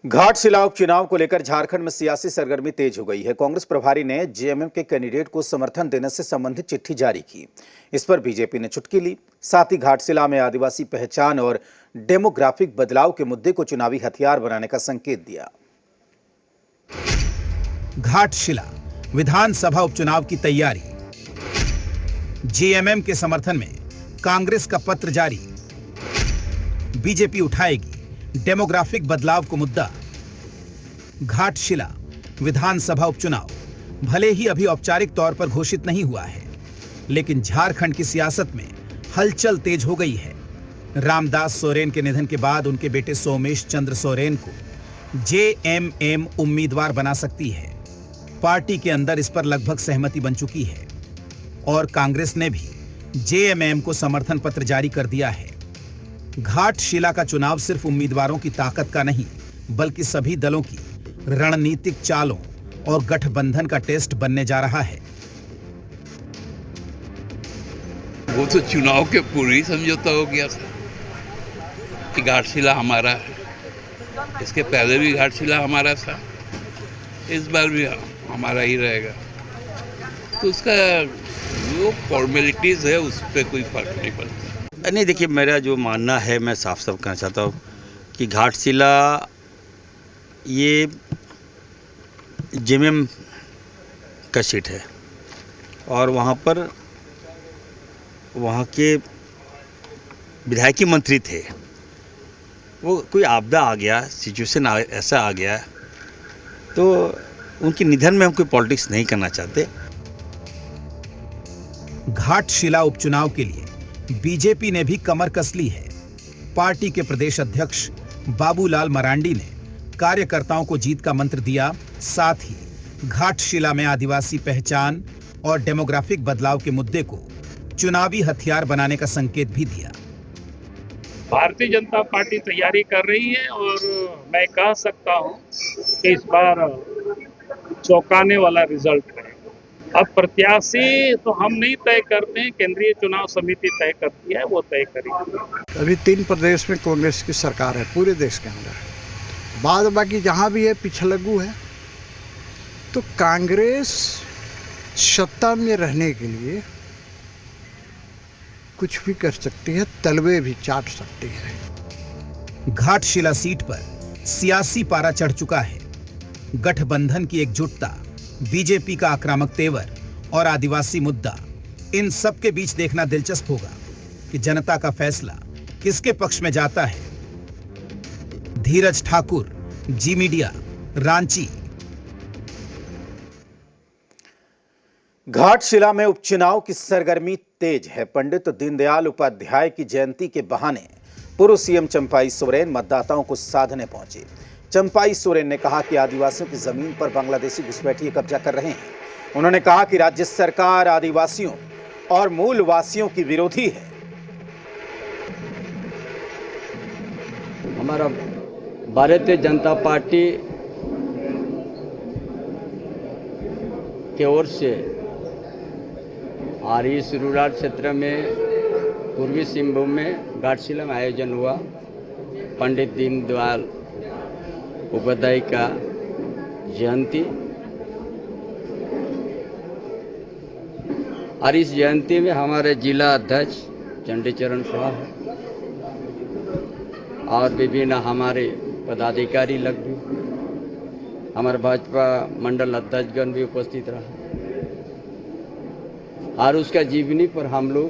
घाटशिला उपचुनाव को लेकर झारखंड में सियासी सरगर्मी तेज हो गई है। कांग्रेस प्रभारी ने जेएमएम के कैंडिडेट को समर्थन देने से संबंधित चिट्ठी जारी की। इस पर बीजेपी ने चुटकी ली। साथ ही घाटशिला में आदिवासी पहचान और डेमोग्राफिक बदलाव के मुद्दे को चुनावी हथियार बनाने का संकेत दिया। घाटशिला विधानसभा उपचुनाव की तैयारी, जेएमएम के समर्थन में कांग्रेस का पत्र जारी। बीजेपी उठाएगी डेमोग्राफिक बदलाव को मुद्दा। घाटशिला विधानसभा उपचुनाव भले ही अभी औपचारिक तौर पर घोषित नहीं हुआ है, लेकिन झारखंड की सियासत में हलचल तेज हो गई है। रामदास सोरेन के निधन के बाद उनके बेटे सोमेश चंद्र सोरेन को जेएमएम उम्मीदवार बना सकती है। पार्टी के अंदर इस पर लगभग सहमति बन चुकी है और कांग्रेस ने भी जेएमएम को समर्थन पत्र जारी कर दिया है। घाटशिला का चुनाव सिर्फ उम्मीदवारों की ताकत का नहीं, बल्कि सभी दलों की रणनीतिक चालों और गठबंधन का टेस्ट बनने जा रहा है। वो तो चुनाव के पूरी समझौता हो गया था कि घाटशिला हमारा है। इसके पहले भी घाटशिला हमारा था, इस बार भी हमारा ही रहेगा। तो उसका जो फॉर्मेलिटीज है उस पर कोई फर्क नहीं पड़ता। नहीं, देखिए, मेरा जो मानना है, मैं साफ साफ कहना चाहता हूँ कि घाटशिला ये जेएमएम का सीट है और वहाँ पर वहाँ के विधायकी मंत्री थे। वो कोई आपदा आ गया, सिचुएशन ऐसा आ गया, तो उनके निधन में हम कोई पॉलिटिक्स नहीं करना चाहते। घाटशिला उपचुनाव के लिए बीजेपी ने भी कमर कस ली है। पार्टी के प्रदेश अध्यक्ष बाबूलाल मरांडी ने कार्यकर्ताओं को जीत का मंत्र दिया। साथ ही घाटशिला में आदिवासी पहचान और डेमोग्राफिक बदलाव के मुद्दे को चुनावी हथियार बनाने का संकेत भी दिया। भारतीय जनता पार्टी तैयारी कर रही है और मैं कह सकता हूं कि इस बार चौंकाने वाला रिजल्ट है। अब प्रत्याशी तो हम नहीं तय करते हैं, केंद्रीय चुनाव समिति तय करती है, वो तय करेगी। अभी 3 प्रदेश में कांग्रेस की सरकार है पूरे देश के अंदर। बाद बाकी जहाँ भी है पिछलग्गू है। तो कांग्रेस सत्ता में रहने के लिए कुछ भी कर सकती है, तलवे भी चाट सकती है। घाटशिला सीट पर सियासी पारा चढ़ चुका है। गठबंधन की एकजुटता, बीजेपी का आक्रामक तेवर और आदिवासी मुद्दा, इन सब के बीच देखना दिलचस्प होगा कि जनता का फैसला किसके पक्ष में जाता है। धीरज ठाकुर, जी मीडिया, रांची। घाटशिला में उपचुनाव की सरगर्मी तेज है। पंडित दीनदयाल उपाध्याय की जयंती के बहाने पूर्व सीएम चंपाई सोरेन मतदाताओं को साधने पहुंचे। चंपाई सोरेन ने कहा कि आदिवासियों की जमीन पर बांग्लादेशी घुसपैठिए कब्जा कर रहे हैं। उन्होंने कहा कि राज्य सरकार आदिवासियों और मूलवासियों की विरोधी है। हमारा भारतीय जनता पार्टी की ओर से आरिस रूरल क्षेत्र में पूर्वी सिंहभूम में घाटशिला में आयोजन हुआ। पंडित दीनदयाल उपाध्याय का जयंती, और इस जयंती में हमारे जिला अध्यक्ष चंडीचरण साहब और विभिन्न हमारे पदाधिकारी लग भी, हमारे भाजपा मंडल अध्यक्षगण भी उपस्थित रहा और उसका जीवनी पर हम लोग